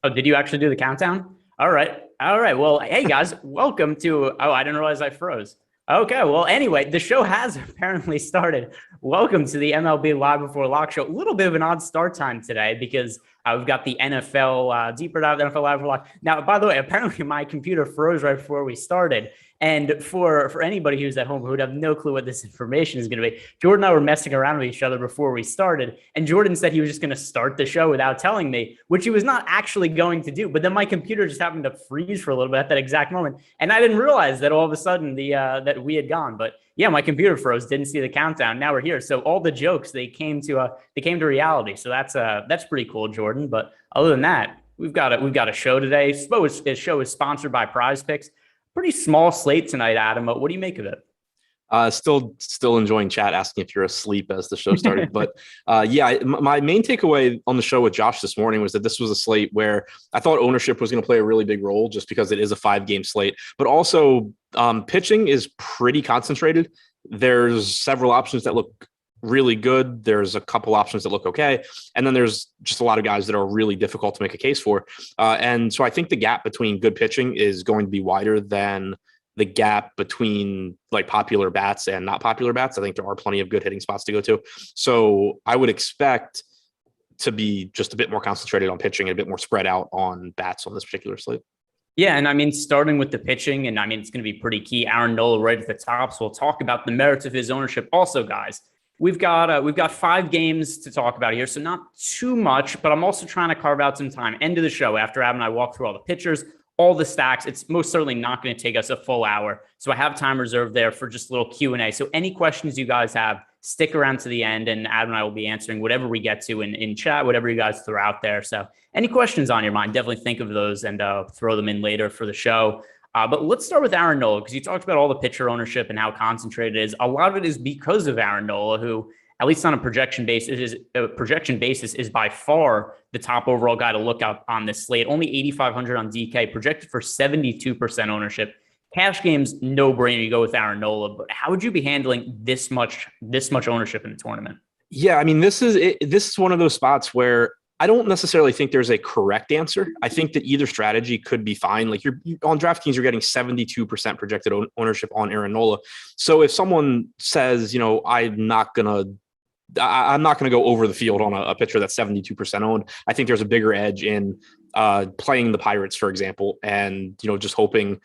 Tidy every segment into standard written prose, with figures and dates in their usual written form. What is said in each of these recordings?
Oh, did you actually do the countdown? All right. All right. Well, hey guys, welcome to. Oh, I didn't realize I froze. Okay. Well, anyway, the show has apparently started. Welcome to the MLB Live Before Lock show. A little bit of an odd start time today because we've got the NFL deeper dive NFL Live Before Lock. Now, by the way, apparently my computer froze right before we started. And for anybody who's at home who would have no clue what this information is going to be, Jordan and I were messing around with each other before we started. And Jordan said he was just going to start the show without telling me, which he was not actually going to do. But then my computer just happened to freeze for a little bit at that exact moment. And I didn't realize that all of a sudden that we had gone. But yeah, my computer froze, didn't see the countdown. Now we're here. So all the jokes, they came to reality. So that's pretty cool, Jordan. But other than that, we've got a show today. This show is sponsored by Prize Picks. Pretty small slate tonight, Adam. What do you make of it? Still enjoying chat asking if you're asleep as the show started. But yeah, my main takeaway on the show with Josh this morning was that this was a slate where I thought ownership was going to play a really big role just because it is a 5-game slate, but also pitching is pretty concentrated. There's several options that look really good. There's a couple options that look okay. And then there's just a lot of guys that are really difficult to make a case for. And so I think the gap between good pitching is going to be wider than the gap between like popular bats and not popular bats. I think there are plenty of good hitting spots to go to. So I would expect to be just a bit more concentrated on pitching and a bit more spread out on bats on this particular slate. Yeah, and I mean, starting with the pitching, and I mean, it's going to be pretty key. Aaron Nola right at the top. So we'll talk about the merits of his ownership. Also, guys, we've got 5 games to talk about here, so not too much, but I'm also trying to carve out some time. End of the show after Adam and I walk through all the pitchers, all the stacks. It's most certainly not going to take us a full hour, so I have time reserved there for just a little Q&A. So any questions you guys have, stick around to the end, and Adam and I will be answering whatever we get to in chat, whatever you guys throw out there. So any questions on your mind, definitely think of those and throw them in later for the show. But let's start with Aaron Nola, because you talked about all the pitcher ownership and how concentrated it is. A lot of it is because of Aaron Nola, who, at least on a projection basis, is by far the top overall guy to look out on this slate. Only 8,500 on DK, projected for 72% ownership. Cash games, no brainer. You go with Aaron Nola. But how would you be handling this much ownership in the tournament? Yeah, I mean, this is one of those spots where I don't necessarily think there's a correct answer. I think that either strategy could be fine. Like you're on DraftKings, you're getting 72% projected ownership on Aaron Nola. So if someone says, I'm not gonna go over the field on a pitcher that's 72% owned, I think there's a bigger edge in playing the Pirates, for example, and just hoping,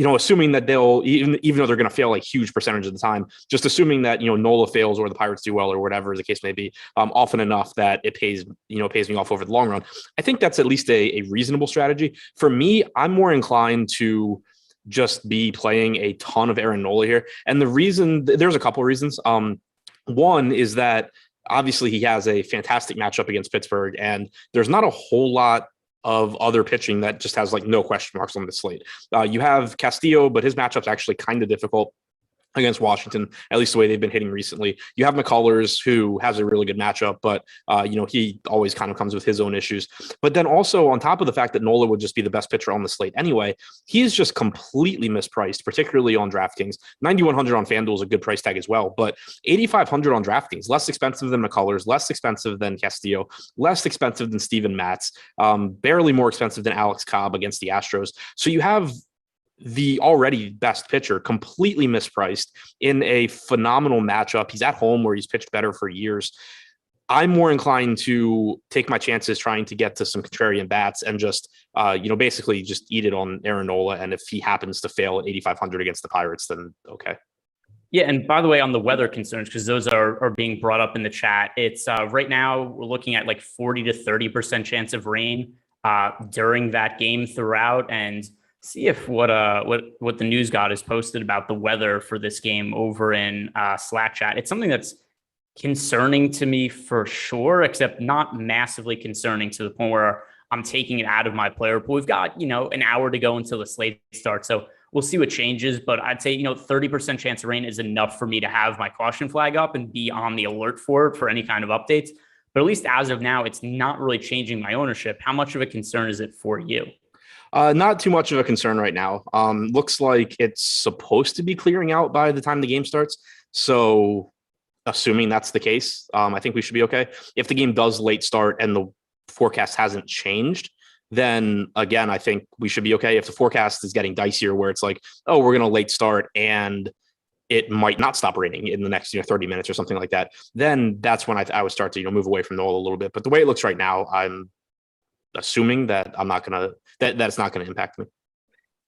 assuming that they'll even though they're going to fail like huge percentage of the time, just assuming that Nola fails or the Pirates do well or whatever the case may be, often enough that it pays me off over the long run. I think that's at least a reasonable strategy. For me, I'm more inclined to just be playing a ton of Aaron Nola here, and the reason, there's a couple of reasons. One is that obviously he has a fantastic matchup against Pittsburgh, and there's not a whole lot of other pitching that just has like no question marks on the slate. You have Castillo, but his matchup's actually kind of difficult against Washington, at least the way they've been hitting recently. You have McCullers, who has a really good matchup, but he always kind of comes with his own issues. But then also on top of the fact that Nola would just be the best pitcher on the slate anyway, he is just completely mispriced, particularly on DraftKings. 9,100 on FanDuel is a good price tag as well, but 8,500 on DraftKings, less expensive than McCullers, less expensive than Castillo, less expensive than Steven Matz, barely more expensive than Alex Cobb against the Astros. So you have the already best pitcher completely mispriced in a phenomenal matchup. He's at home where he's pitched better for years. I'm more inclined to take my chances trying to get to some contrarian bats and just, basically just eat it on Aaron Nola. And if he happens to fail at 8,500 against the Pirates, then okay. Yeah, and by the way, on the weather concerns, because those are being brought up in the chat, it's right now we're looking at like 40 to 30% chance of rain during that game throughout, and see if what the news god has posted about the weather for this game over in Slack chat. It's something that's concerning to me for sure, except not massively concerning to the point where I'm taking it out of my player pool. We've got, an hour to go until the slate starts. So we'll see what changes, but I'd say, 30% chance of rain is enough for me to have my caution flag up and be on the alert for any kind of updates. But at least as of now, it's not really changing my ownership. How much of a concern is it for you? Not too much of a concern right now. Looks like it's supposed to be clearing out by the time the game starts. So assuming that's the case, I think we should be okay. If the game does late start and the forecast hasn't changed, then again, I think we should be okay. If the forecast is getting dicier where it's like, oh, we're going to late start and it might not stop raining in the next 30 minutes or something like that, then that's when I would start to move away from Nola a little bit. But the way it looks right now, I'm assuming that that's not gonna impact me.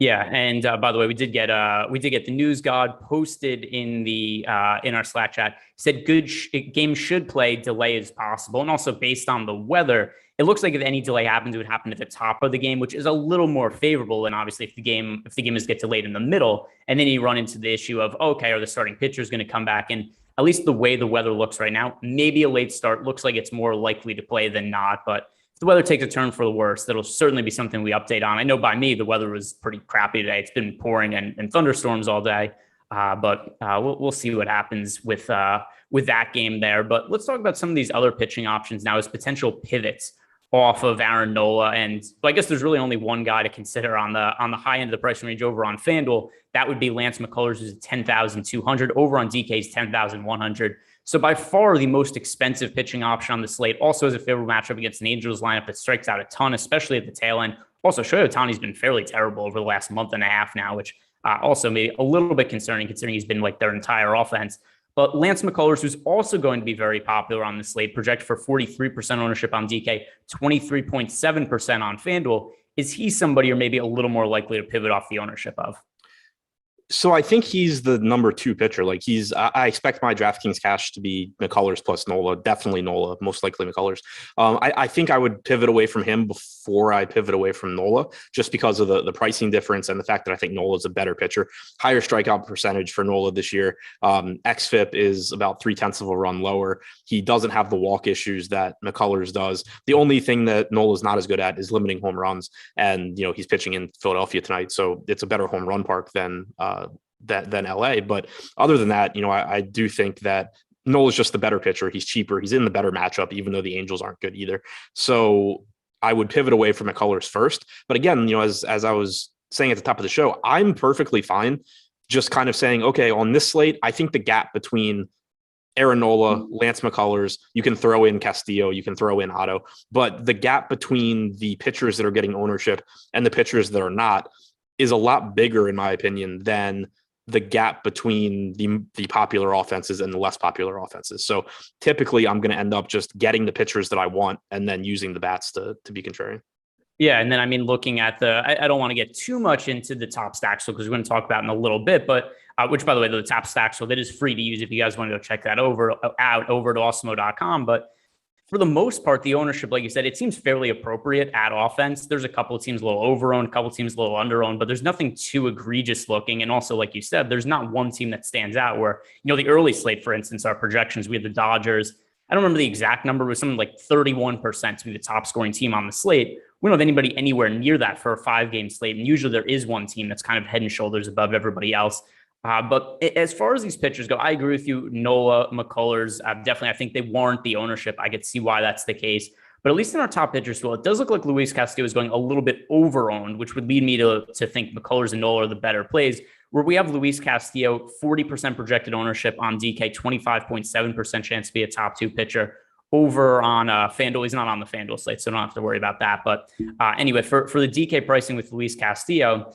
Yeah, and by the way, we did get the news god posted in our Slack chat. He said game should play, delay is possible, and also based on the weather, it looks like if any delay happens, it would happen at the top of the game, which is a little more favorable than obviously if the game is get delayed in the middle, and then you run into the issue of okay, are the starting pitchers going to come back? And at least the way the weather looks right now, maybe a late start looks like it's more likely to play than not, but the weather takes a turn for the worse, that'll certainly be something we update on. I know by me, the weather was pretty crappy today. It's been pouring and thunderstorms all day, but we'll see what happens with that game there. But let's talk about some of these other pitching options now as potential pivots off of Aaron Nola. And I guess there's really only one guy to consider on the high end of the price range over on FanDuel. That would be Lance McCullers, who's at 10,200. Over on DK's 10,100. So by far the most expensive pitching option on the slate. Also has a favorable matchup against an Angels lineup that strikes out a ton, especially at the tail end. Also, Shohei Ohtani's been fairly terrible over the last month and a half now, which also maybe a little bit concerning considering he's been like their entire offense. But Lance McCullers, who's also going to be very popular on the slate, projected for 43% ownership on DK, 23.7% on FanDuel. Is he somebody you're maybe a little more likely to pivot off the ownership of? So I think he's the number two pitcher. Like I expect my DraftKings cash to be McCullers plus Nola, definitely Nola, most likely McCullers. I think I would pivot away from him before I pivot away from Nola, just because of the pricing difference and the fact that I think Nola is a better pitcher. Higher strikeout percentage for Nola this year. XFIP is about 0.3 of a run lower. He doesn't have the walk issues that McCullers does. The only thing that Nola is not as good at is limiting home runs. And, he's pitching in Philadelphia tonight, so it's a better home run park than LA. But other than that, I do think that Nola's just the better pitcher. He's cheaper. He's in the better matchup, even though the Angels aren't good either. So I would pivot away from McCullers first. But again, as I was saying at the top of the show, I'm perfectly fine just kind of saying, okay, on this slate, I think the gap between Aaron Nola, Lance McCullers, you can throw in Castillo, you can throw in Otto, but the gap between the pitchers that are getting ownership and the pitchers that are not is a lot bigger, in my opinion, than the gap between the popular offenses and the less popular offenses. So typically I'm going to end up just getting the pitchers that I want and then using the bats to be contrarian. Yeah. And then, looking at I don't want to get too much into the top stack, so because we're going to talk about in a little bit, but which, by the way, the top stack, so that is free to use if you guys want to go check that over to Awesemo.com. But for the most part, the ownership, like you said, it seems fairly appropriate at offense. There's a couple of teams a little over-owned, a couple of teams a little under-owned, but there's nothing too egregious looking. And also, like you said, there's not one team that stands out where, the early slate, for instance, our projections, we had the Dodgers. I don't remember the exact number, it was something like 31% to be the top scoring team on the slate. We don't have anybody anywhere near that for a 5-game slate. And usually there is one team that's kind of head and shoulders above everybody else. But as far as these pitchers go, I agree with you. Nola, McCullers, definitely, I think they warrant the ownership. I could see why that's the case. But at least in our top pitchers, well, it does look like Luis Castillo is going a little bit over-owned, which would lead me to think McCullers and Nola are the better plays. Where we have Luis Castillo, 40% projected ownership on DK, 25.7% chance to be a top 2 pitcher. Over on FanDuel, he's not on the FanDuel slate, so don't have to worry about that. But anyway, for the DK pricing with Luis Castillo,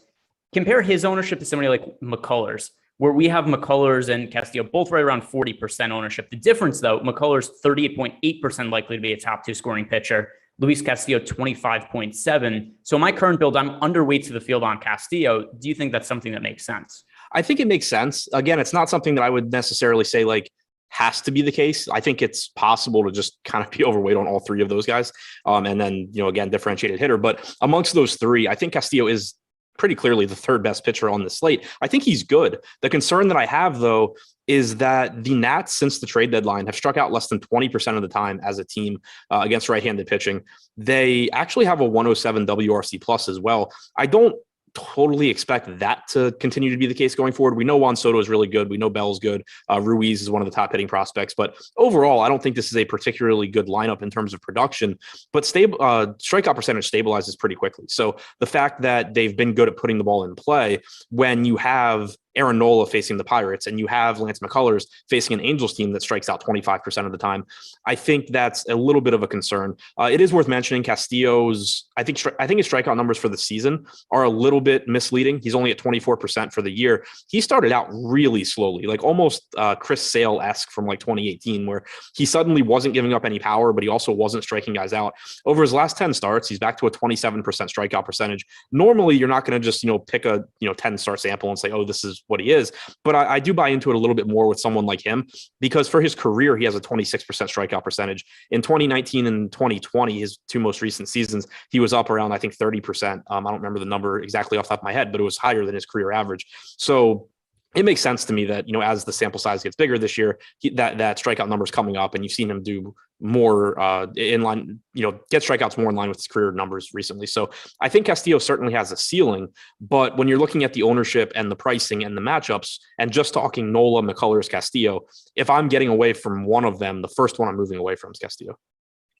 compare his ownership to somebody like McCullers, where we have McCullers and Castillo both right around 40% ownership. The difference, though, McCullers 38.8% likely to be a top 2 scoring pitcher. Luis Castillo 25.7%. So my current build, I'm underweight to the field on Castillo. Do you think that's something that makes sense? I think it makes sense. Again, it's not something that I would necessarily say like has to be the case. I think it's possible to just kind of be overweight on all three of those guys. And then, again, differentiated hitter. But amongst those three, I think Castillo is pretty clearly the third best pitcher on the slate. I think he's good. The concern that I have, though, is that the Nats, since the trade deadline, have struck out less than 20% of the time as a team against right-handed pitching. They actually have a 107 WRC plus as well. I don't totally expect that to continue to be the case going forward. We know Juan Soto is really good. We know Bell's good. Ruiz is one of the top hitting prospects, but overall, I don't think this is a particularly good lineup in terms of production, but strikeout percentage stabilizes pretty quickly. So the fact that they've been good at putting the ball in play when you have Aaron Nola facing the Pirates and you have Lance McCullers facing an Angels team that strikes out 25% of the time, I think that's a little bit of a concern. It is worth mentioning Castillo's, I think his strikeout numbers for the season are a little bit misleading. He's only at 24% for the year. He started out really slowly, like almost Chris Sale-esque from like 2018, where he suddenly wasn't giving up any power, but he also wasn't striking guys out. Over his last 10 starts, he's back to a 27% strikeout percentage. Normally, you're not going to just, pick a, 10 start sample and say, oh, this is what he is. But I do buy into it a little bit more with someone like him, because for his career, he has a 26% strikeout percentage. In 2019 and 2020, his two most recent seasons, he was up around, I think, 30%. I don't remember the number exactly off the top of my head, but it was higher than his career average. So it makes sense to me that, as the sample size gets bigger this year, that strikeout number is coming up, and you've seen him do more in line, get strikeouts more in line with his career numbers recently. So I think Castillo certainly has a ceiling, but when you're looking at the ownership and the pricing and the matchups, and just talking Nola, McCullers, Castillo, if I'm getting away from one of them, the first one I'm moving away from is Castillo.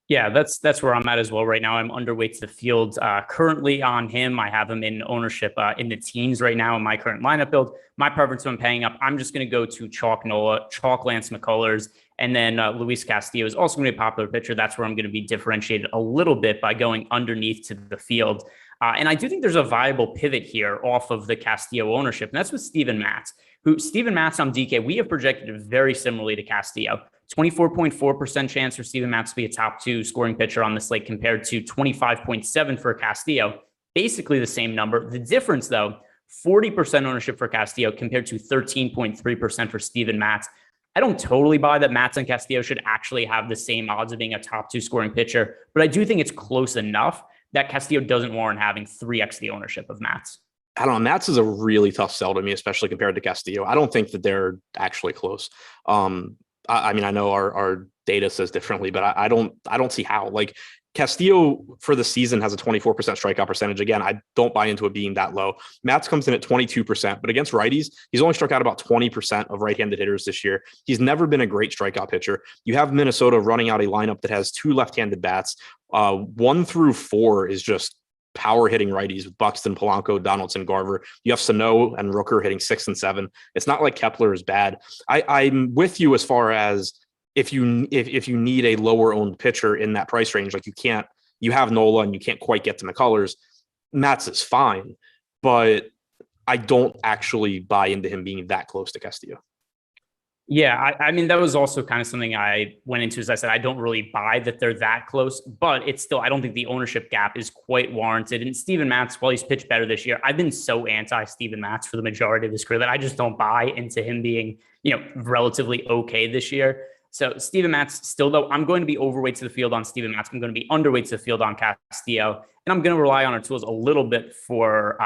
Yeah, that's where I'm at as well right now. I'm underweight to the field currently on him. I have him in ownership in the teens right now in my current lineup build. My preference when paying up, I'm just going to go to chalk Nola, chalk Lance McCullers, and then Luis Castillo is also going to be a popular pitcher. That's where I'm going to be differentiated a little bit by going underneath to the field. And I do think there's a viable pivot here off of the Castillo ownership, and that's with Steven Matz, Steven Matz on DK, we have projected very similarly to Castillo. 24.4% chance for Steven Matz to be a top two scoring pitcher on the slate compared to 25.7% for Castillo. Basically the same number. The difference, though, 40% ownership for Castillo compared to 13.3% for Steven Matz. I don't totally buy that Matz and Castillo should actually have the same odds of being a top two scoring pitcher, but I do think it's close enough that Castillo doesn't warrant having 3x the ownership of Matz. I don't know. Matz is a really tough sell to me, especially compared to Castillo. I don't think that they're actually close. I mean, I know our data says differently, but I don't see how. Like, Castillo for the season has a 24% strikeout percentage. Again, I don't buy into it being that low. Matz comes in at 22%, but against righties, he's only struck out about 20% of right-handed hitters this year. He's never been a great strikeout pitcher. You have Minnesota running out a lineup that has two left-handed bats. 1 through 4 is just power hitting righties with Buxton, Polanco, Donaldson, Garver. You have Sano and Rooker hitting 6 and 7. It's not like Kepler is bad. I'm with you as far as if you need a lower owned pitcher in that price range, like you have Nola and you can't quite get to McCullers. Matz is fine, but I don't actually buy into him being that close to Castillo. Yeah, I mean, that was also kind of something I went into. As I said, I don't really buy that they're that close, but it's still, I don't think the ownership gap is quite warranted. And Steven Matz, while he's pitched better this year, I've been so anti Steven Matz for the majority of his career that I just don't buy into him being, relatively okay this year. So Steven Matz still, though, I'm going to be overweight to the field on Steven Matz. I'm going to be underweight to the field on Castillo. And I'm going to rely on our tools a little bit for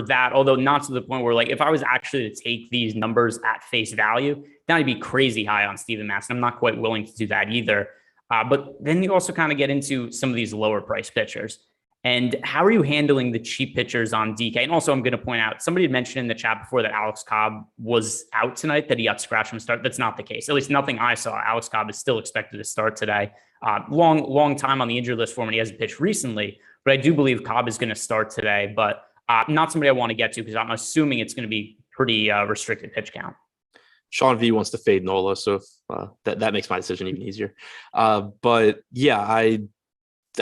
that, although not to the point where, like, if I was actually to take these numbers at face value, then I'd be crazy high on Steven Matz. And I'm not quite willing to do that either. But then you also kind of get into some of these lower price pitchers. And how are you handling the cheap pitchers on DK? And also, I'm going to point out, somebody had mentioned in the chat before that Alex Cobb was out tonight, that he got scratched from start. That's not the case. At least nothing I saw. Alex Cobb is still expected to start today. Long time on the injured list for him, and he hasn't pitched recently. But I do believe Cobb is going to start today, but not somebody I want to get to because I'm assuming it's going to be pretty restricted pitch count. Sean V wants to fade Nola, so if, that makes my decision even easier. But yeah, I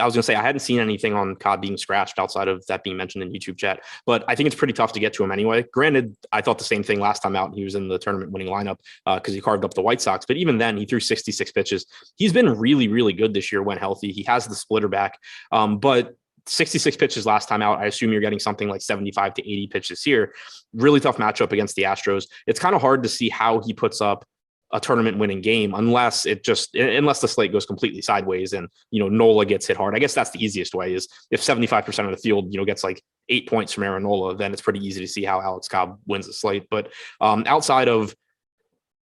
was going to say, I hadn't seen anything on Cobb being scratched outside of that being mentioned in YouTube chat, but I think it's pretty tough to get to him anyway. Granted, I thought the same thing last time out. He was in the tournament winning lineup because he carved up the White Sox, but even then he threw 66 pitches. He's been really, really good this year when healthy. He has the splitter back, but 66 pitches last time out. I assume you're getting something like 75 to 80 pitches here. Really tough matchup against the Astros. It's kind of hard to see how he puts up a tournament winning game unless the slate goes completely sideways and, Nola gets hit hard. I guess that's the easiest way is if 75% of the field, gets like 8 points from Aaron Nola, then it's pretty easy to see how Alex Cobb wins the slate. But outside of,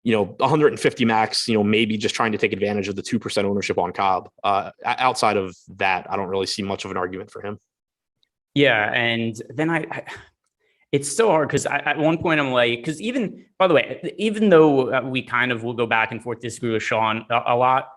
150 max, maybe just trying to take advantage of the 2% ownership on Cobb. Outside of that, I don't really see much of an argument for him. Yeah. And then it's so hard because at one point I'm like, because even though we kind of will go back and forth, disagree with Sean a lot,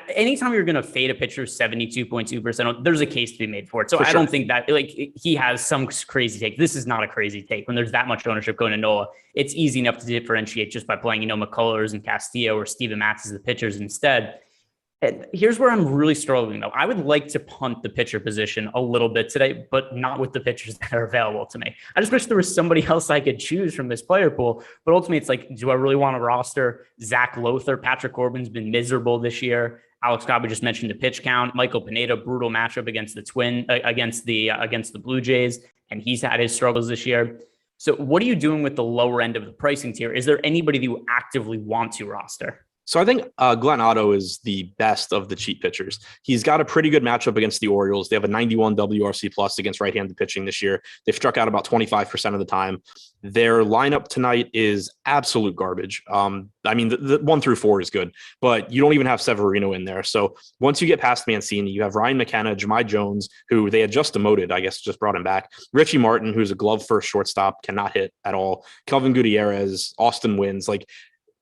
Anytime you're going to fade a pitcher 72.2%, there's a case to be made for it. So I don't think that he has some crazy take. This is not a crazy take. When there's that much ownership going to Nola, it's easy enough to differentiate just by playing, McCullers and Castillo or Steven Matz as the pitchers instead. And here's where I'm really struggling, though. I would like to punt the pitcher position a little bit today, but not with the pitchers that are available to me. I just wish there was somebody else I could choose from this player pool. But ultimately, it's like, do I really want to roster Zach Lothar? Patrick Corbin's been miserable this year. Alex Cobb just mentioned the pitch count. Michael Pineda, brutal matchup against the Blue Jays, and he's had his struggles this year. So what are you doing with the lower end of the pricing tier? Is there anybody that you actively want to roster? So I think Glen Otto is the best of the cheap pitchers. He's got a pretty good matchup against the Orioles. They have a 91 WRC plus against right-handed pitching this year. They've struck out about 25% of the time. Their lineup tonight is absolute garbage. The 1 through 4 is good, but you don't even have Severino in there. So once you get past Mancini, you have Ryan McKenna, Jahmai Jones, who they had just demoted, I guess, just brought him back. Richie Martin, who's a glove first shortstop, cannot hit at all. Kelvin Gutierrez, Austin Wynns,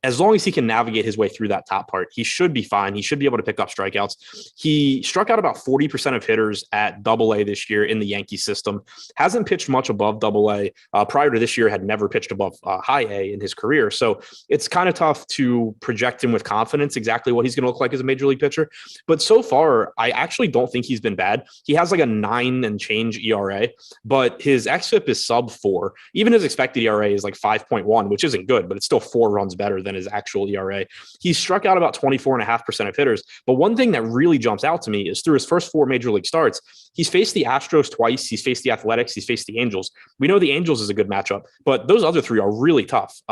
as long as he can navigate his way through that top part, he should be fine. He should be able to pick up strikeouts. He struck out about 40% of hitters at Double-A this year in the Yankee system. Hasn't pitched much above Double-A. Prior to this year, had never pitched above High A in his career. So it's kind of tough to project him with confidence exactly what he's going to look like as a major league pitcher. But so far, I actually don't think he's been bad. He has a 9 and change ERA, but his xFIP is sub 4. Even his expected ERA is 5.1, which isn't good, but it's still 4 runs better than his actual ERA. He's struck out about 24.5% of hitters. But one thing that really jumps out to me is through his first 4 major league starts, he's faced the Astros twice. He's faced the Athletics. He's faced the Angels. We know the Angels is a good matchup, but those other 3 are really tough.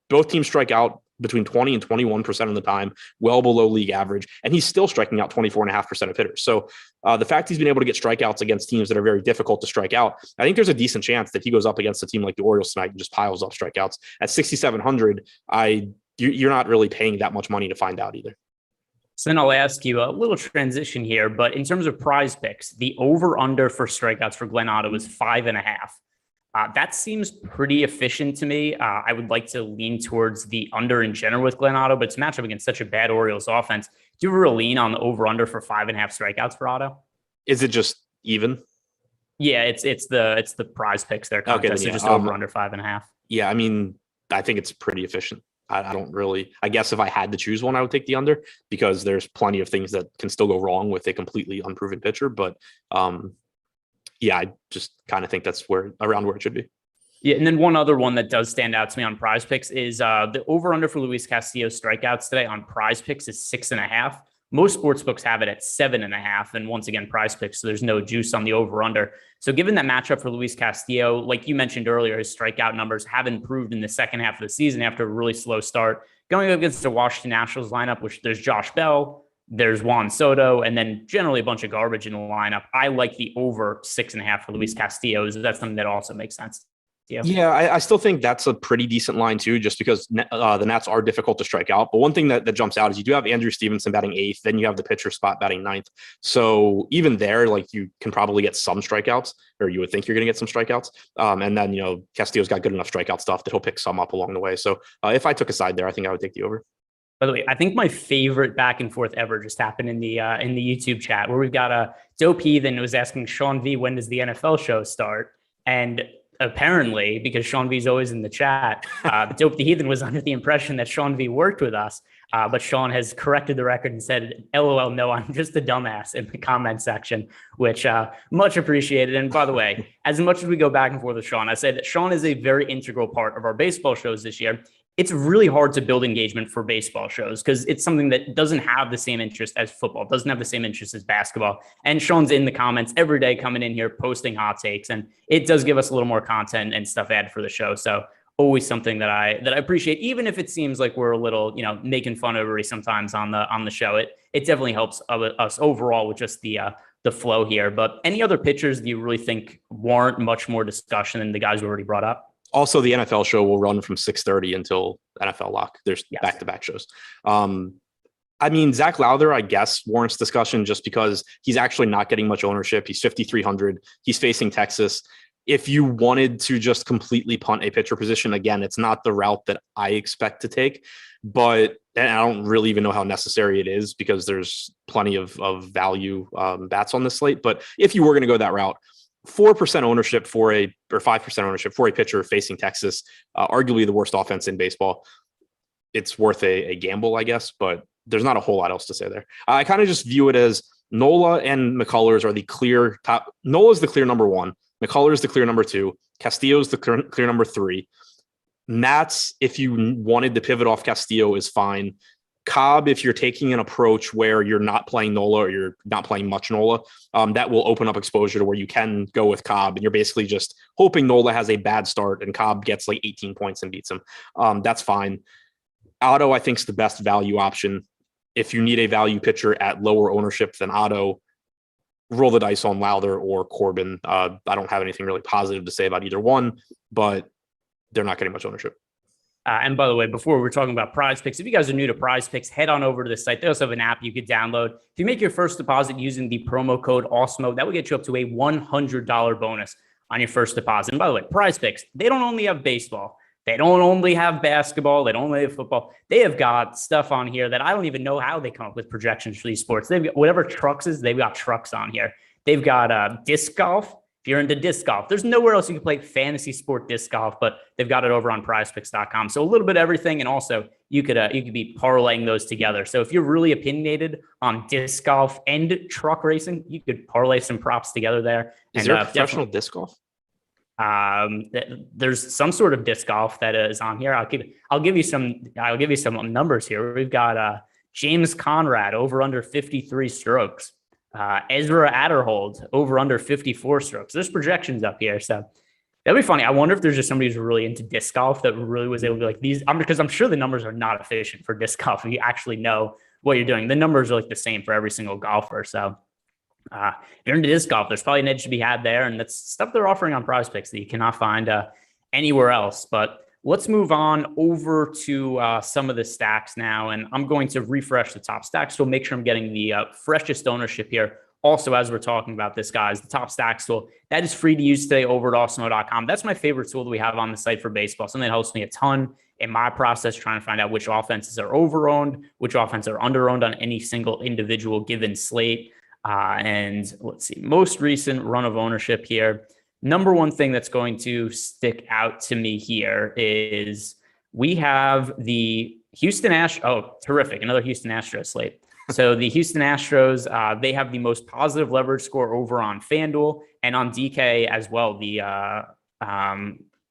Both teams strike out between 20 and 21% of the time, well below league average. And he's still striking out 24.5% of hitters. So the fact he's been able to get strikeouts against teams that are very difficult to strike out, I think there's a decent chance that he goes up against a team like the Orioles tonight and just piles up strikeouts. At 6,700, you're not really paying that much money to find out either. So then I'll ask you a little transition here, but in terms of prize picks, the over-under for strikeouts for Glen Otto is 5.5. That seems pretty efficient to me. I would like to lean towards the under in general with Glen Otto, but it's matched up against such a bad Orioles offense. Do you ever lean on the over-under for 5.5 strikeouts for Otto? Is it just even? Yeah, it's the prize picks there. Okay, so just over-under 5.5. Yeah, I think it's pretty efficient. I guess if I had to choose one, I would take the under because there's plenty of things that can still go wrong with a completely unproven pitcher. But I just kind of think that's around where it should be. Yeah, and then one other one that does stand out to me on prize picks is the over-under for Luis Castillo's strikeouts today on prize picks is 6.5. Most sportsbooks have it at 7.5. And once again, prize picks, so there's no juice on the over-under. So given that matchup for Luis Castillo, like you mentioned earlier, his strikeout numbers have improved in the second half of the season after a really slow start. Going up against the Washington Nationals lineup, which there's Josh Bell, there's Juan Soto, and then generally a bunch of garbage in the lineup. I like the over 6.5 for Luis Castillo. That's something that also makes sense. Yeah, I still think that's a pretty decent line too, just because the Nats are difficult to strike out. But one thing that jumps out is you do have Andrew Stevenson batting 8th, then you have the pitcher spot batting 9th. So even there, you can probably get some strikeouts, or you would think you're going to get some strikeouts. And then, Castillo's got good enough strikeout stuff that he'll pick some up along the way. So if I took a side there, I think I would take the over. By the way, I think my favorite back and forth ever just happened in the YouTube chat where we've got a Dope Heathen was asking Sean V, when does the NFL show start? And apparently, because Sean V is always in the chat, Dope the Heathen was under the impression that Sean V worked with us. But Sean has corrected the record and said, LOL, no, I'm just a dumbass in the comment section, which much appreciated. And by the way, as much as we go back and forth with Sean, I say that Sean is a very integral part of our baseball shows this year. It's really hard to build engagement for baseball shows because it's something that doesn't have the same interest as football, doesn't have the same interest as basketball. And Sean's in the comments every day coming in here, posting hot takes, and it does give us a little more content and stuff added for the show. So always something that I appreciate, even if it seems like we're a little, making fun of everybody sometimes on the show. It definitely helps us overall with just the flow here. But any other pitchers that you really think warrant much more discussion than the guys we already brought up? Also, the NFL show will run from 6:30 until NFL lock. There's back-to-back shows. Zach Lowther, I guess, warrants discussion just because he's actually not getting much ownership. He's 5,300. He's facing Texas. If you wanted to just completely punt a pitcher position, again, it's not the route that I expect to take. But and I don't really even know how necessary it is because there's plenty of value bats on this slate. But if you were going to go that route, 4% ownership or 5% ownership for a pitcher facing Texas, arguably the worst offense in baseball, it's worth a gamble, I guess, but there's not a whole lot else to say there. I kind of just view it as Nola and McCullers are the clear top. Nola's the clear number one. McCullers the clear number two. Castillo's the clear number three. Matz, if you wanted to pivot off Castillo, is fine. Cobb, if you're taking an approach where you're not playing Nola or you're not playing much Nola, that will open up exposure to where you can go with Cobb, and you're basically just hoping Nola has a bad start and Cobb gets like 18 points and beats him. That's fine. Otto, I think, is the best value option. If you need a value pitcher at lower ownership than Otto, roll the dice on Lowther or Corbin. I don't have anything really positive to say about either one, but they're not getting much ownership. And by the way, before we're talking about Prize Picks, if you guys are new to Prize Picks, head on over to the site. They also have an app you could download. If you make your first deposit using the promo code Awesemo, that will get you up to a $100 bonus on your first deposit. And by the way, Prize Picks, they don't only have baseball. They don't only have basketball. They don't only have football. They have got stuff on here that I don't even know how they come up with projections for these sports. They've got whatever trucks is, they've got trucks on here. They've got disc golf. If you're into disc golf, there's nowhere else you can play fantasy sport disc golf, but they've got it over on prizepicks.com. So a little bit of everything. And also you could be parlaying those together. So if you're really opinionated on disc golf and truck racing, you could parlay some props together there. Is there professional disc golf? There's some sort of disc golf that is on here. I'll give you some numbers here. We've got James Conrad over under 53 strokes. Ezra Adderhold over under 54 strokes. There's projections up here, so that'd be funny. I wonder if there's just somebody who's really into disc golf that really was able to be like these. Because I'm sure the numbers are not efficient for disc golf. If you actually know what you're doing, the numbers are like the same for every single golfer. So if you're into disc golf, there's probably an edge to be had there, and that's stuff they're offering on Prize Picks that you cannot find anywhere else. But let's move on over to some of the stacks now, and I'm going to refresh the top stacks tool, make sure I'm getting the freshest ownership here. Also, as we're talking about this, guys, the top stacks tool, that is free to use today over at Awesemo.com. That's my favorite tool that we have on the site for baseball, something that helps me a ton in my process trying to find out which offenses are overowned, which offenses are underowned on any single individual given slate. And let's see, most recent run of ownership here. Number one thing that's going to stick out to me here is we have the Houston Astros. Oh, terrific. Another Houston Astros slate. So the Houston Astros, they have the most positive leverage score over on FanDuel and on DK as well. I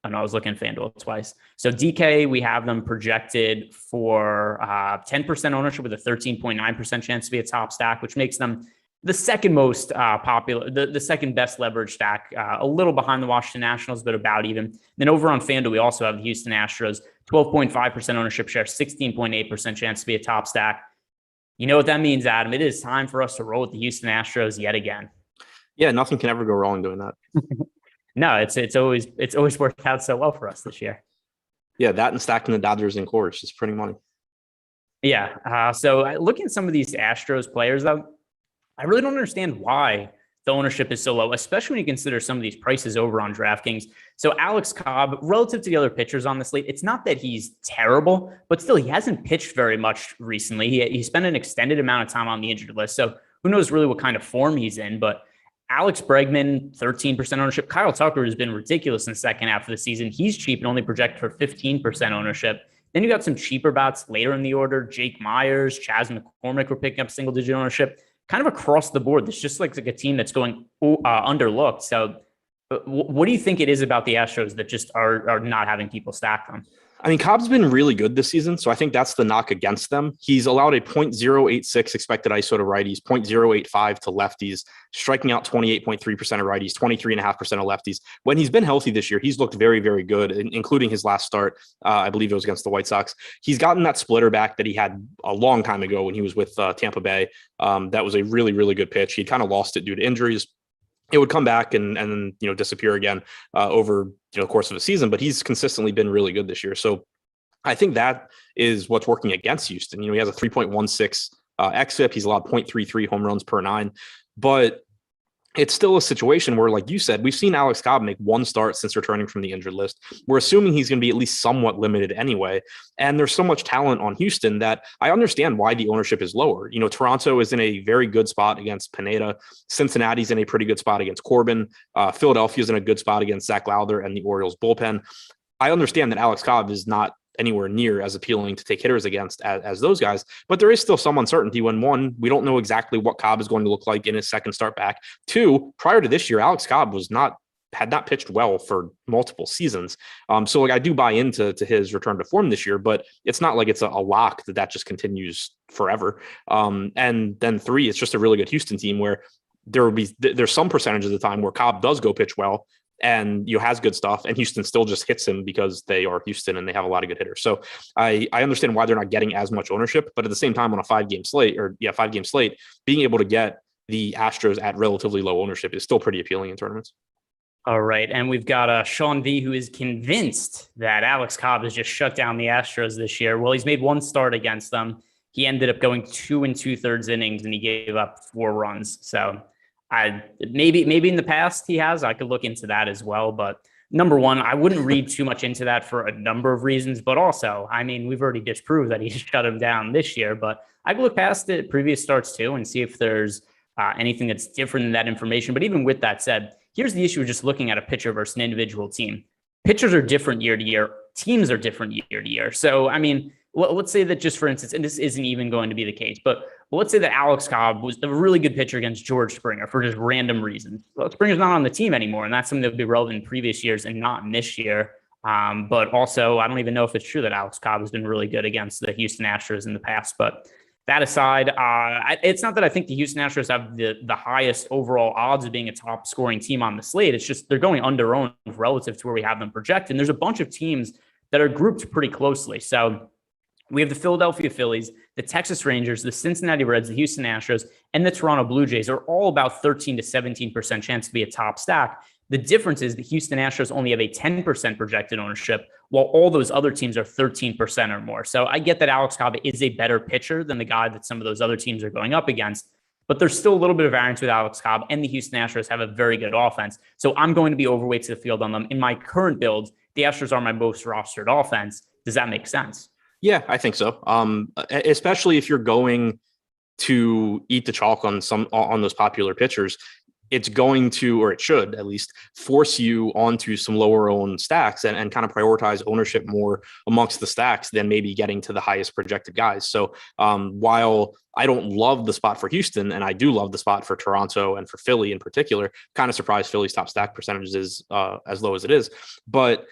was looking at FanDuel twice. So DK, we have them projected for 10% ownership with a 13.9% chance to be a top stack, which makes them the second most popular, the second best leverage stack, a little behind the Washington Nationals, but about even. Then over on FanDuel, we also have the Houston Astros, 12.5% ownership share, 16.8% chance to be a top stack. You know what that means, Adam? It is time for us to roll with the Houston Astros yet again. Yeah, nothing can ever go wrong doing that. No, it's always worked out so well for us this year. Yeah, that and stacking the Dodgers in core is just printing money. Yeah. So looking at some of these Astros players, though, I really don't understand why the ownership is so low, especially when you consider some of these prices over on DraftKings. So Alex Cobb, relative to the other pitchers on the slate, it's not that he's terrible, but still he hasn't pitched very much recently. He spent an extended amount of time on the injured list. So who knows really what kind of form he's in, but Alex Bregman, 13% ownership. Kyle Tucker has been ridiculous in the second half of the season. He's cheap and only projected for 15% ownership. Then you got some cheaper bats later in the order. Jake Myers, Chas McCormick were picking up single-digit ownership. Kind of across the board. It's just like a team that's going underlooked. So what do you think it is about the Astros that just are not having people stack them? I mean, Cobb's been really good this season, so I think that's the knock against them. He's allowed a .086 expected ISO to righties, .085 to lefties, striking out 28.3% of righties, 23.5% of lefties. When he's been healthy this year, he's looked very, very good, including his last start. I believe it was against the White Sox. He's gotten that splitter back that he had a long time ago when he was with Tampa Bay. That was a really, really good pitch. He'd kind of lost it due to injuries. It would come back and disappear again over the course of a season, but he's consistently been really good this year. So I think that is what's working against Houston. He has a 3.16 xFIP. He's allowed .33 home runs per nine, but it's still a situation where, like you said, we've seen Alex Cobb make one start since returning from the injured list. We're assuming he's going to be at least somewhat limited anyway. And there's so much talent on Houston that I understand why the ownership is lower. Toronto is in a very good spot against Pineda. Cincinnati's in a pretty good spot against Corbin. Philadelphia's in a good spot against Zach Lowther and the Orioles bullpen. I understand that Alex Cobb is not anywhere near as appealing to take hitters against as those guys, but there is still some uncertainty when, one, we don't know exactly what Cobb is going to look like in his second start back. Two, prior to this year, Alex Cobb had not pitched well for multiple seasons. So I do buy into his return to form this year, but it's not like it's a lock that just continues forever. And then three, it's just a really good Houston team where there's some percentage of the time where Cobb does go pitch well and has good stuff, and Houston still just hits him because they are Houston and they have a lot of good hitters. So I understand why they're not getting as much ownership, but at the same time on a 5-game slate, being able to get the Astros at relatively low ownership is still pretty appealing in tournaments. All right. And we've got Sean V, who is convinced that Alex Cobb has just shut down the Astros this year. Well, he's made one start against them. He ended up going 2 2/3 innings and he gave up 4 runs. So maybe in the past he has. I could look into that as well. But number one, I wouldn't read too much into that for a number of reasons. But also, we've already disproved that he shut him down this year. But I could look past it, previous starts too, and see if there's anything that's different than that information. But even with that said, here's the issue with just looking at a pitcher versus an individual team. Pitchers are different year to year. Teams are different year to year. So, let's say that just for instance, and this isn't even going to be the case, but let's say that Alex Cobb was a really good pitcher against George Springer for just random reasons. Well, Springer's not on the team anymore, and that's something that would be relevant in previous years and not in this year. But also, I don't even know if it's true that Alex Cobb has been really good against the Houston Astros in the past. But that aside, it's not that I think the Houston Astros have the highest overall odds of being a top scoring team on the slate. It's just they're going under-owned relative to where we have them projected. And there's a bunch of teams that are grouped pretty closely. So we have the Philadelphia Phillies, the Texas Rangers, the Cincinnati Reds, the Houston Astros, and the Toronto Blue Jays are all about 13 to 17% chance to be a top stack. The difference is the Houston Astros only have a 10% projected ownership, while all those other teams are 13% or more. So I get that Alex Cobb is a better pitcher than the guy that some of those other teams are going up against, but there's still a little bit of variance with Alex Cobb, and the Houston Astros have a very good offense. So I'm going to be overweight to the field on them. In my current build, the Astros are my most rostered offense. Does that make sense? Yeah, I think so. Especially if you're going to eat the chalk on those popular pitchers, it's going to, or it should at least, force you onto some lower owned stacks and kind of prioritize ownership more amongst the stacks than maybe getting to the highest projected guys. So while I don't love the spot for Houston, and I do love the spot for Toronto and for Philly in particular, kind of surprised Philly's top stack percentage is as low as it is, but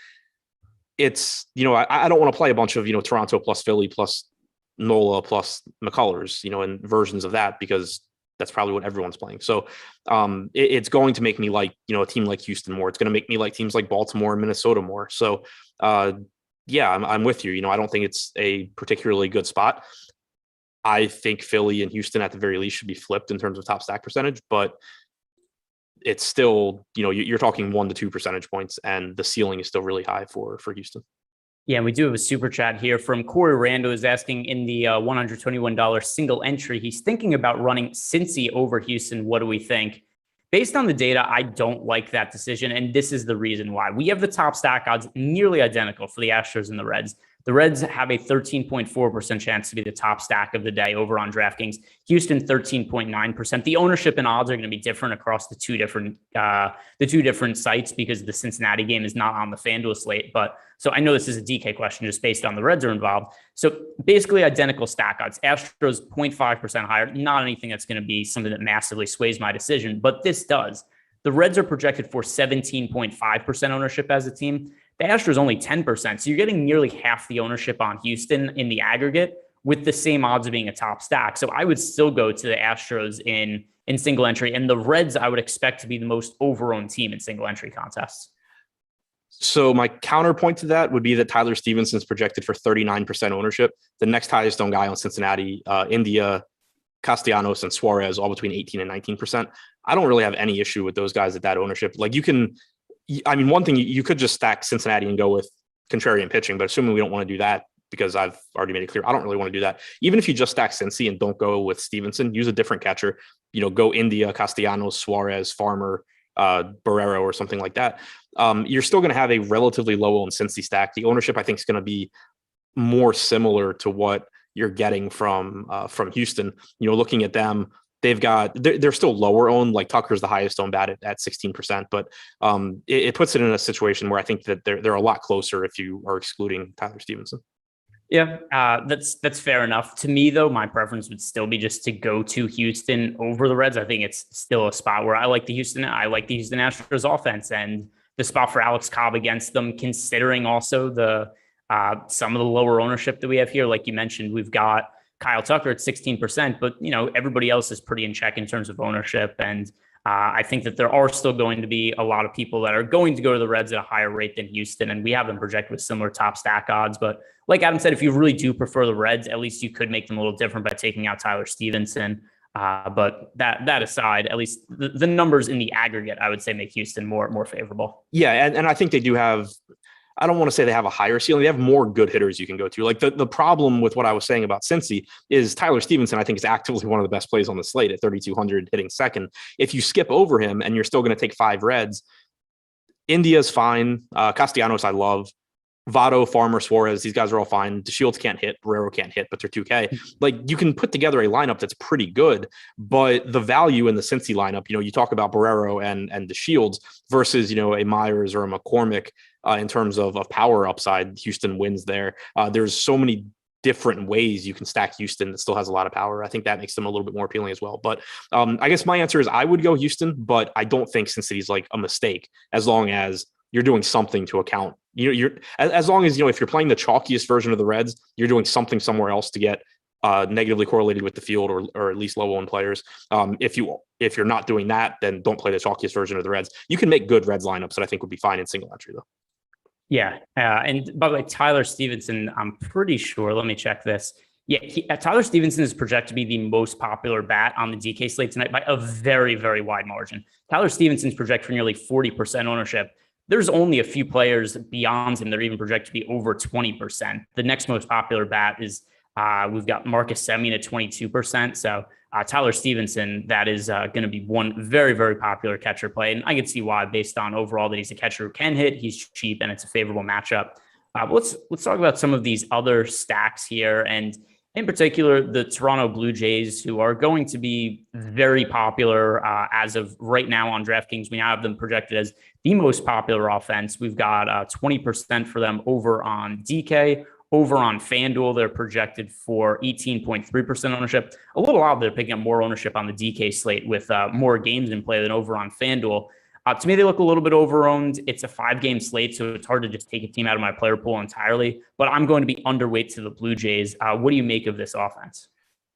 it's, I don't want to play a bunch of, Toronto plus Philly plus Nola plus McCullers, and versions of that, because that's probably what everyone's playing. So it's going to make me like, a team like Houston more. It's going to make me like teams like Baltimore and Minnesota more. So yeah, I'm with you. I don't think it's a particularly good spot. I think Philly and Houston at the very least should be flipped in terms of top stack percentage, but it's still, you're talking 1 to 2 percentage points, and the ceiling is still really high for Houston. Yeah, and we do have a super chat here from Corey Rando, who's asking in the $121 single entry. He's thinking about running Cincy over Houston. What do we think? Based on the data, I don't like that decision, and this is the reason why. We have the top stack odds nearly identical for the Astros and the Reds. The Reds have a 13.4% chance to be the top stack of the day over on DraftKings. Houston, 13.9%. The ownership and odds are going to be different across the two different sites because the Cincinnati game is not on the FanDuel slate. But so I know this is a DK question just based on the Reds are involved. So basically identical stack odds. Astros 0.5% higher. Not anything that's going to be something that massively sways my decision, but this does. The Reds are projected for 17.5% ownership as a team. The Astros only 10%. So you're getting nearly half the ownership on Houston in the aggregate with the same odds of being a top stack. So I would still go to the Astros in single entry, and the Reds I would expect to be the most over-owned team in single entry contests. So my counterpoint to that would be that Tyler Stevenson is projected for 39% ownership. The next highest owned guy on Cincinnati, India, Castellanos, and Suarez, all between 18 and 19%. I don't really have any issue with those guys at that ownership. Like one thing, you could just stack Cincinnati and go with contrarian pitching, but assuming we don't want to do that, because I've already made it clear I don't really want to do that. Even if you just stack Cincy and don't go with Stevenson, use a different catcher, go India, Castellanos, Suarez, Farmer, Barrero, or something like that. You're still going to have a relatively low owned Cincy stack. The ownership, I think, is going to be more similar to what you're getting from Houston. Looking at them, they're still lower owned. Like Tucker's the highest owned bat at 16%, but it puts it in a situation where I think that they're a lot closer if you are excluding Tyler Stevenson. Yeah, that's fair enough. To me, though, my preference would still be just to go to Houston over the Reds. I think it's still a spot where I like the Houston Astros offense, and the spot for Alex Cobb against them, considering also the some of the lower ownership that we have here. Like you mentioned, we've got Kyle Tucker at 16%, but everybody else is pretty in check in terms of ownership. And I think that there are still going to be a lot of people that are going to go to the Reds at a higher rate than Houston, and we have them projected with similar top stack odds. But like Adam said, if you really do prefer the Reds, at least you could make them a little different by taking out Tyler Stevenson. But that aside, at least the numbers in the aggregate, I would say, make Houston more favorable. Yeah, and I think they do have. I don't want to say they have a higher ceiling. They have more good hitters you can go to. Like the problem with what I was saying about Cincy is Tyler Stevenson, I think, is actively one of the best plays on the slate at 3,200 hitting second. If you skip over him and you're still going to take 5 Reds, India's fine. Castellanos, I love. Votto, Farmer, Suarez, these guys are all fine. DeShields can't hit, Barrero can't hit, but they're 2K. Like you can put together a lineup that's pretty good, but the value in the Cincy lineup, you talk about Barrero and DeShields versus, a Myers or a McCormick in terms of power upside. Houston wins there. There's so many different ways you can stack Houston that still has a lot of power. I think that makes them a little bit more appealing as well. But I guess my answer is I would go Houston, but I don't think Cincinnati's like a mistake as long as you're doing something to account. You're as long as if you're playing the chalkiest version of the Reds, you're doing something somewhere else to get negatively correlated with the field or at least low owned players. If you're not doing that, then don't play the chalkiest version of the Reds. You can make good Reds lineups that I think would be fine in single entry though. Yeah, and by the way, Tyler Stevenson, I'm pretty sure. Let me check this. Yeah, Tyler Stevenson is projected to be the most popular bat on the DK slate tonight by a very, very wide margin. Tyler Stevenson's projected for nearly 40% ownership. There's only a few players beyond him that are even projected to be over 20%. The next most popular bat is we've got Marcus Semien at 22%. So Tyler Stevenson, that is going to be one very, very popular catcher play. And I can see why, based on overall that he's a catcher who can hit, he's cheap, and it's a favorable matchup. Let's talk about some of these other stacks here. And in particular, the Toronto Blue Jays, who are going to be very popular as of right now on DraftKings. We now have them projected as the most popular offense. We've got 20% for them over on DK. Over on FanDuel, they're projected for 18.3% ownership. A little odd they're picking up more ownership on the DK slate with more games in play than over on FanDuel. To me, they look a little bit overowned. It's a 5-game slate, so it's hard to just take a team out of my player pool entirely. But I'm going to be underweight to the Blue Jays. What do you make of this offense?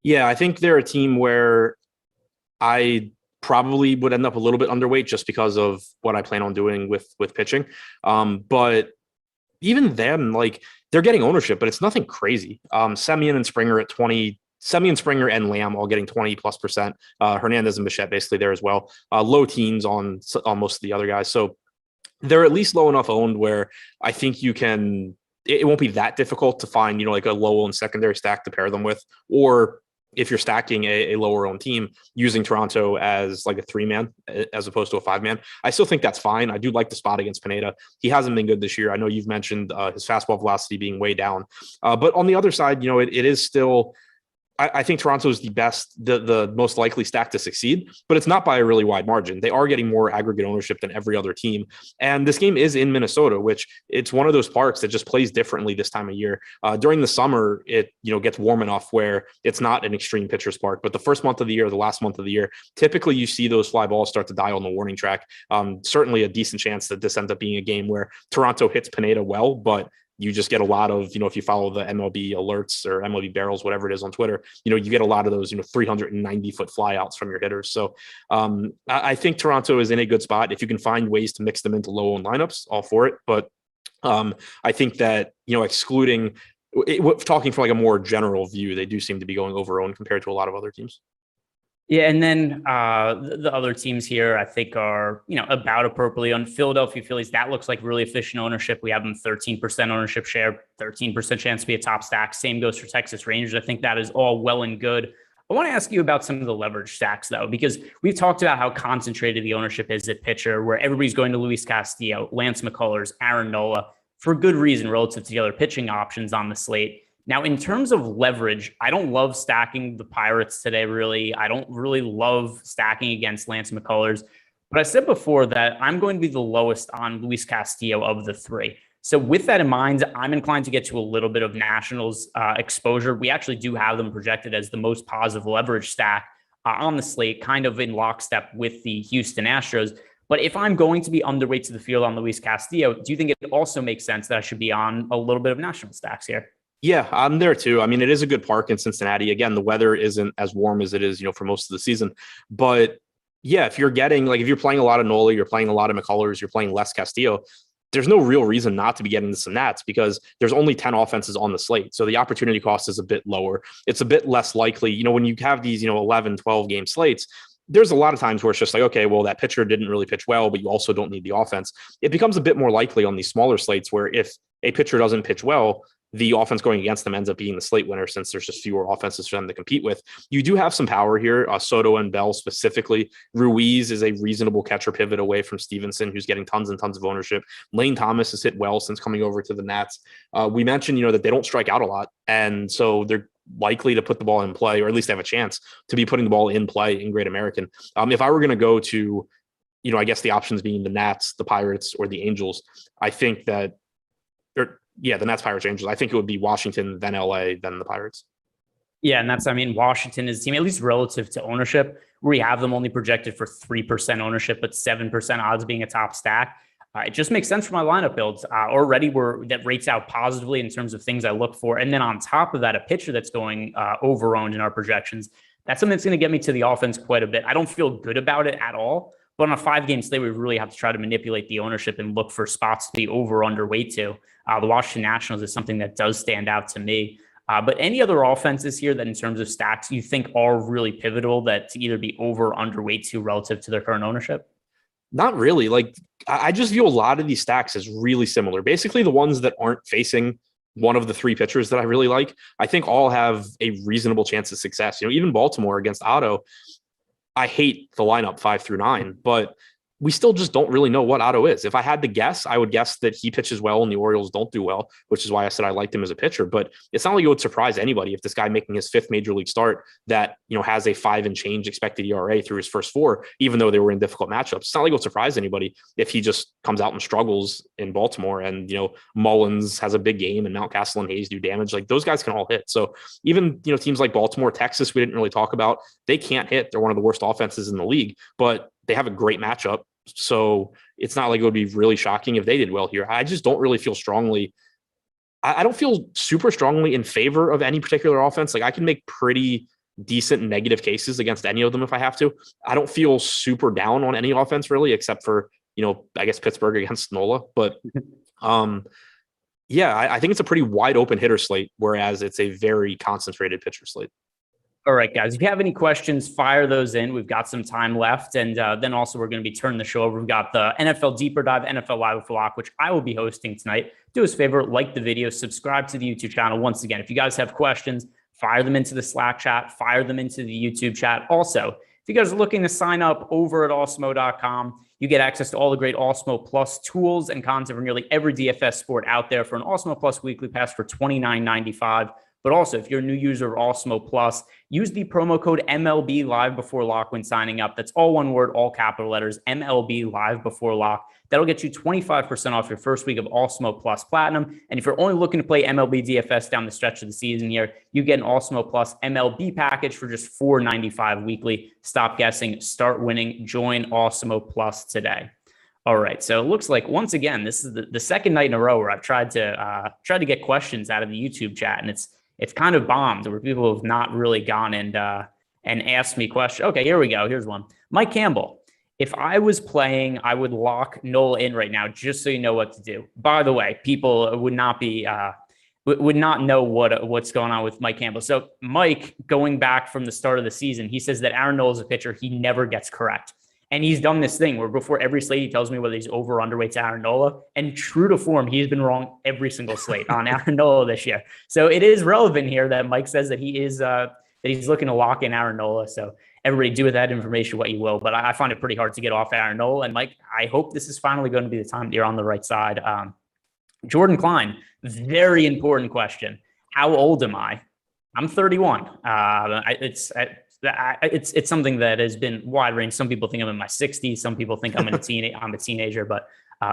Yeah, I think they're a team where I probably would end up a little bit underweight just because of what I plan on doing with pitching. But even then, like they're getting ownership, but it's nothing crazy. Semien and Springer at 20. Semien, Springer, and Lamb all getting 20+%. Hernandez and Bichette basically there as well. Low teens on most of the other guys. So they're at least low enough owned where I think you can. It won't be that difficult to find, like a low owned secondary stack to pair them with, or if you're stacking a lower owned team using Toronto as like a 3-man as opposed to a 5-man. I still think that's fine. I do like the spot against Pineda. He hasn't been good this year. I know you've mentioned his fastball velocity being way down, but on the other side, it is still. I think Toronto is the most likely stack to succeed, but it's not by a really wide margin. They are getting more aggregate ownership than every other team. And this game is in Minnesota, which it's one of those parks that just plays differently this time of year. During the summer, it gets warm enough where it's not an extreme pitcher's park, but the first month of the year, the last month of the year, typically you see those fly balls start to die on the warning track. Certainly a decent chance that this ends up being a game where Toronto hits Pineda well, but you just get a lot of, if you follow the MLB alerts or MLB barrels, whatever it is on Twitter, you get a lot of those, 390-foot flyouts from your hitters. So I think Toronto is in a good spot. If you can find ways to mix them into low owned lineups, all for it. But I think that, excluding talking from like a more general view, they do seem to be going over owned compared to a lot of other teams. Yeah, and then the other teams here, I think, are about appropriately on Philadelphia Phillies. That looks like really efficient ownership. We have them 13% ownership share, 13% chance to be a top stack. Same goes for Texas Rangers. I think that is all well and good. I want to ask you about some of the leverage stacks, though, because we've talked about how concentrated the ownership is at pitcher, where everybody's going to Luis Castillo, Lance McCullers, Aaron Nola, for good reason relative to the other pitching options on the slate. Now, in terms of leverage, I don't love stacking the Pirates today, really. I don't really love stacking against Lance McCullers. But I said before that I'm going to be the lowest on Luis Castillo of the three. So with that in mind, I'm inclined to get to a little bit of Nationals exposure. We actually do have them projected as the most positive leverage stack on the slate, kind of in lockstep with the Houston Astros. But if I'm going to be underweight to the field on Luis Castillo, do you think it also makes sense that I should be on a little bit of National stacks here? Yeah, I'm there too. I mean, it is a good park in Cincinnati. Again, the weather isn't as warm as it is, for most of the season. But yeah, if you're playing a lot of Nola, you're playing a lot of McCullers, you're playing less Castillo, there's no real reason not to be getting some Nats because there's only 10 offenses on the slate. So the opportunity cost is a bit lower. It's a bit less likely, when you have these, 11, 12 game slates, there's a lot of times where it's just like, okay, well, that pitcher didn't really pitch well, but you also don't need the offense. It becomes a bit more likely on these smaller slates where if a pitcher doesn't pitch well, the offense going against them ends up being the slate winner since there's just fewer offenses for them to compete with. You do have some power here, Soto and Bell specifically. Ruiz is a reasonable catcher pivot away from Stevenson, who's getting tons and tons of ownership. Lane Thomas has hit well since coming over to the Nats. We mentioned, that they don't strike out a lot, and so they're likely to put the ball in play, or at least have a chance to be putting the ball in play in Great American. If I were going to go to, I guess the options being the Nats, the Pirates, or the Angels, I think that the Nats, Pirates, Angels. I think it would be Washington, then LA, then the Pirates. Yeah, and Washington is a team, at least relative to ownership, where we have them only projected for 3% ownership, but 7% odds being a top stack. It just makes sense for my lineup builds. Already that rates out positively in terms of things I look for. And then on top of that, a pitcher that's going over-owned in our projections. That's something that's going to get me to the offense quite a bit. I don't feel good about it at all. But on a 5-game slate, we really have to try to manipulate the ownership and look for spots to be over underweight to. The Washington Nationals is something that does stand out to me. But any other offenses here that in terms of stacks you think are really pivotal that to either be over or underweight to relative to their current ownership? Not really. I just view a lot of these stacks as really similar. Basically, the ones that aren't facing one of the three pitchers that I really like, I think all have a reasonable chance of success. Even Baltimore against Otto, I hate the lineup 5 through 9, but we still just don't really know what Otto is. If I had to guess, I would guess that he pitches well and the Orioles don't do well, which is why I said I liked him as a pitcher. But it's not like it would surprise anybody if this guy making his 5th major league start that, has a 5 and change expected ERA through his first 4, even though they were in difficult matchups. It's not like it would surprise anybody if he just comes out and struggles in Baltimore and, Mullins has a big game and Mountcastle and Hayes do damage. Like those guys can all hit. So even, teams like Baltimore, Texas, we didn't really talk about, they can't hit. They're one of the worst offenses in the league, but they have a great matchup. So it's not like it would be really shocking if they did well here. I just don't really feel strongly. I don't feel super strongly in favor of any particular offense. Like I can make pretty decent negative cases against any of them if I have to. I don't feel super down on any offense really, except for, I guess Pittsburgh against Nola. But I think it's a pretty wide open hitter slate, whereas it's a very concentrated pitcher slate. All right, guys, if you have any questions, fire those in. We've got some time left. And then also we're going to be turning the show over. We've got the NFL Deeper Dive, NFL Live with Lock, which I will be hosting tonight. Do us a favor, like the video, subscribe to the YouTube channel. Once again, if you guys have questions, fire them into the Slack chat, fire them into the YouTube chat. Also, if you guys are looking to sign up over at Awesemo.com, you get access to all the great Awesemo Plus tools and content from nearly every DFS sport out there for an Awesemo Plus weekly pass for $29.95. But also, if you're a new user of Awesemo Plus, use the promo code MLB Live Before Lock when signing up. That's all one word, all capital letters, MLB Live Before Lock. That'll get you 25% off your first week of Awesemo Plus Platinum. And if you're only looking to play MLB DFS down the stretch of the season here, you get an Awesemo Plus MLB package for just $4.95 weekly. Stop guessing, start winning, join Awesemo Plus today. All right, so it looks like once again, this is the second night in a row where I've tried to get questions out of the YouTube chat, and it's kind of bombed where people have not really gone and asked me questions. Okay, here we go. Here's one. Mike Campbell. If I was playing, I would lock Nola in right now, just so you know what to do. By the way, people would not be would not know what's going on with Mike Campbell. So Mike, going back from the start of the season, he says that Aaron Nola is a pitcher he never gets correct. And he's done this thing where before every slate, he tells me whether he's over or underweight to Aaron Nola. And true to form, he's been wrong every single slate on Aaron Nola this year. So it is relevant here that Mike says that he's looking to lock in Aaron Nola. So everybody do with that information what you will. But I find it pretty hard to get off Aaron Nola. And Mike, I hope this is finally going to be the time that you're on the right side. Jordan Klein, very important question. How old am I? I'm 31. It's something that has been wide range. Some people think I'm in my 60s. Some people think I'm a teenager, but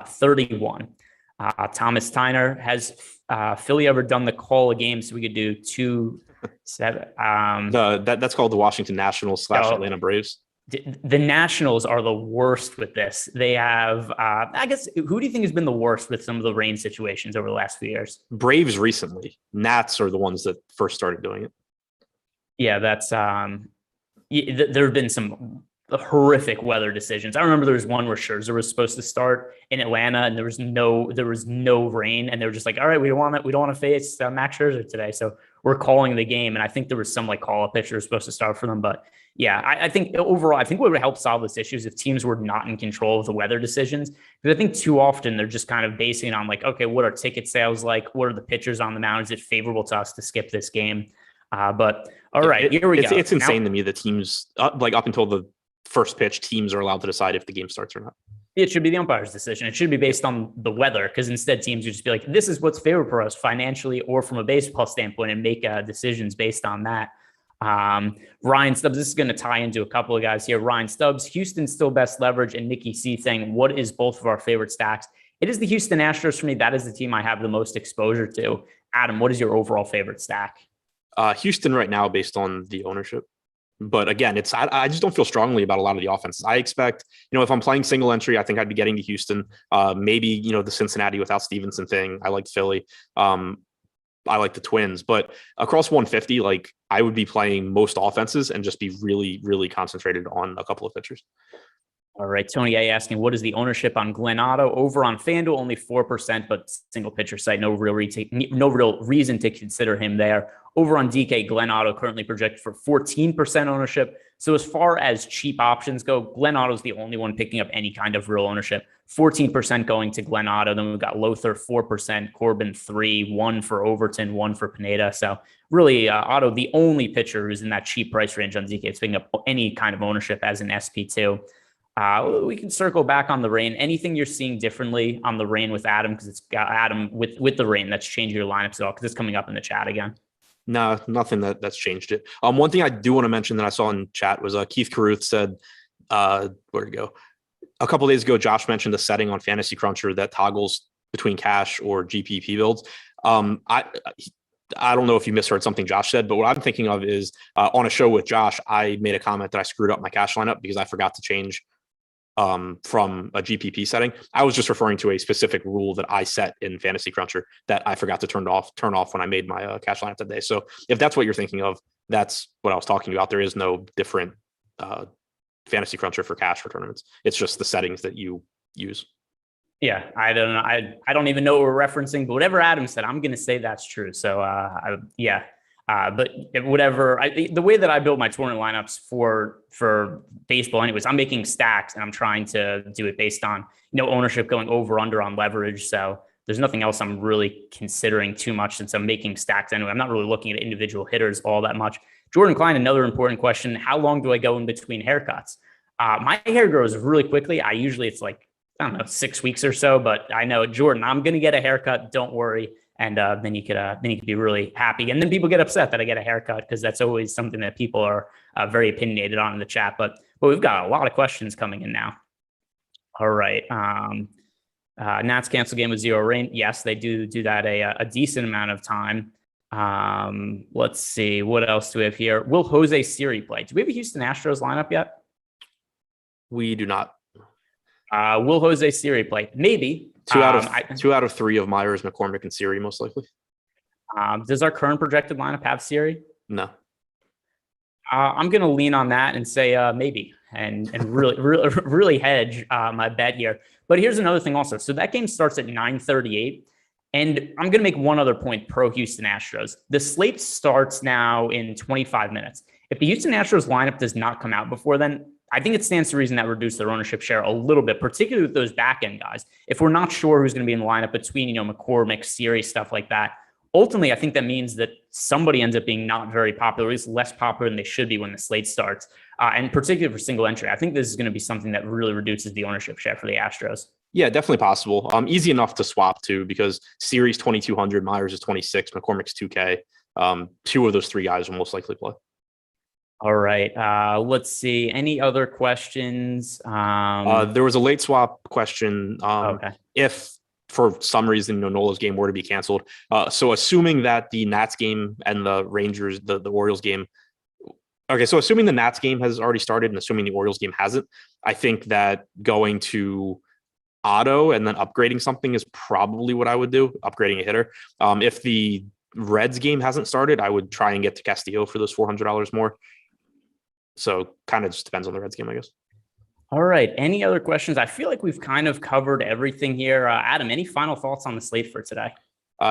31. Thomas Tyner, has Philly ever done the call a game so we could do 2-7? That's called the Washington Nationals / Atlanta Braves. The Nationals are the worst with this. They have, I guess, who do you think has been the worst with some of the rain situations over the last few years? Braves recently. Nats are the ones that first started doing it. Yeah, that's there have been some horrific weather decisions. I remember there was one where Scherzer was supposed to start in Atlanta, and there was no rain, and they were just like, "All right, we don't want to face Max Scherzer today, so we're calling the game." And I think there was some like call-up pitcher supposed to start for them, but yeah, I think overall, I think what would help solve this issue is if teams were not in control of the weather decisions, because I think too often they're just kind of basing it on like, okay, what are ticket sales like? What are the pitchers on the mound? Is it favorable to us to skip this game? But all right, here we go. It's insane to me that teams, like up until the first pitch, teams are allowed to decide if the game starts or not. It should be the umpire's decision. It should be based on the weather, because instead teams would just be like, this is what's favorable for us financially or from a baseball standpoint, and make decisions based on that. Ryan Stubbs, this is going to tie into a couple of guys here. Ryan Stubbs, Houston still best leverage, and Nikki C saying, what is both of our favorite stacks? It is the Houston Astros for me. That is the team I have the most exposure to. Adam, what is your overall favorite stack? Houston right now based on the ownership. But again, I just don't feel strongly about a lot of the offenses. I expect, if I'm playing single entry, I think I'd be getting to Houston. Maybe, the Cincinnati without Stevenson thing. I like Philly. I like the Twins, but across 150, like I would be playing most offenses and just be really, really concentrated on a couple of pitchers. All right. Tony A asking, what is the ownership on Glen Otto? Over on FanDuel, only 4%, but single pitcher site. No real reason to consider him there. Over on DK, Glen Otto currently projected for 14% ownership. So as far as cheap options go, Glen Otto is the only one picking up any kind of real ownership. 14% going to Glen Otto. Then we've got Lothar 4%, Corbin 3%, 1 for Overton, 1 for Pineda. So really, Otto, the only pitcher who's in that cheap price range on DK, it's picking up any kind of ownership as an SP2. We can circle back on the rain. Anything you're seeing differently on the rain with Adam? Because it's got Adam with the rain that's changed your lineups at all, because it's coming up in the chat again. No, nothing that's changed it. One thing I do want to mention that I saw in chat was Keith Caruth said, where'd it go? A couple of days ago, Josh mentioned the setting on Fantasy Cruncher that toggles between cash or GPP builds. I don't know if you misheard something Josh said, but what I'm thinking of is on a show with Josh, I made a comment that I screwed up my cash lineup because I forgot to change from a GPP setting. I was just referring to a specific rule that I set in Fantasy Cruncher that I forgot to turn off when I made my cash lineup today. So if that's what you're thinking of, that's what I was talking about. There is no different Fantasy Cruncher for cash for tournaments. It's just the settings that you use. Yeah, I don't know. I don't even know what we're referencing, but whatever Adam said, I'm going to say that's true. So but whatever, the way that I build my tournament lineups for baseball anyways, I'm making stacks and I'm trying to do it based on, ownership going over under on leverage. So there's nothing else I'm really considering too much since I'm making stacks anyway. I'm not really looking at individual hitters all that much. Jordan Klein, another important question. How long do I go in between haircuts? My hair grows really quickly. It's like, I don't know, 6 weeks or so, but I know, Jordan, I'm going to get a haircut. Don't worry. And then you could be really happy. And then people get upset that I get a haircut, because that's always something that people are very opinionated on in the chat. But we've got a lot of questions coming in now. All right. Nats cancel game with 0 rain. Yes, they do that a decent amount of time. Let's see. What else do we have here? Will Jose Siri play? Do we have a Houston Astros lineup yet? We do not. Will Jose Siri play? Maybe. 2 out of 3 of Myers, McCormick, and Siri, most likely. Does our current projected lineup have Siri? No. I'm going to lean on that and say maybe, and really hedge my bet here. But here's another thing also. So that game starts at 9:38, And I'm going to make one other point pro Houston Astros. The slate starts now in 25 minutes. If the Houston Astros lineup does not come out before then, I think it stands to reason that reduce their ownership share a little bit, particularly with those back end guys. If we're not sure who's going to be in the lineup between, McCormick, Scherer, stuff like that, ultimately, I think that means that somebody ends up being not very popular, or at least less popular than they should be when the slate starts. And particularly for single entry, I think this is going to be something that really reduces the ownership share for the Astros. Yeah, definitely possible. Easy enough to swap too, because Series 2,200, Myers is 26, McCormick's 2K. Two of those three guys will most likely play. All right. Let's see. Any other questions? There was a late swap question. Okay. If for some reason, Nola's game were to be canceled. So assuming that the Nats game and the Rangers, the Orioles game. Okay. So assuming the Nats game has already started and assuming the Orioles game hasn't, I think that going to Otto and then upgrading something is probably what I would do, upgrading a hitter. If the Reds game hasn't started, I would try and get to Castillo for those $400 more. So kind of just depends on the Reds game, I guess. All right. Any other questions? I feel like we've kind of covered everything here. Adam, any final thoughts on the slate for today?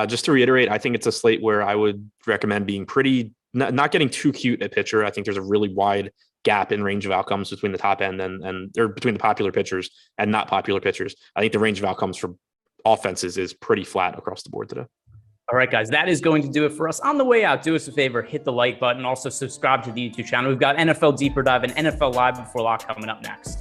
Just to reiterate, I think it's a slate where I would recommend being not getting too cute at pitcher. I think there's a really wide gap in range of outcomes between the top end and or between the popular pitchers and not popular pitchers. I think the range of outcomes for offenses is pretty flat across the board today. All right, guys, that is going to do it for us. On the way out, do us a favor, hit the like button. Also subscribe to the YouTube channel. We've got NFL Deeper Dive and NFL Live Before Lock coming up next.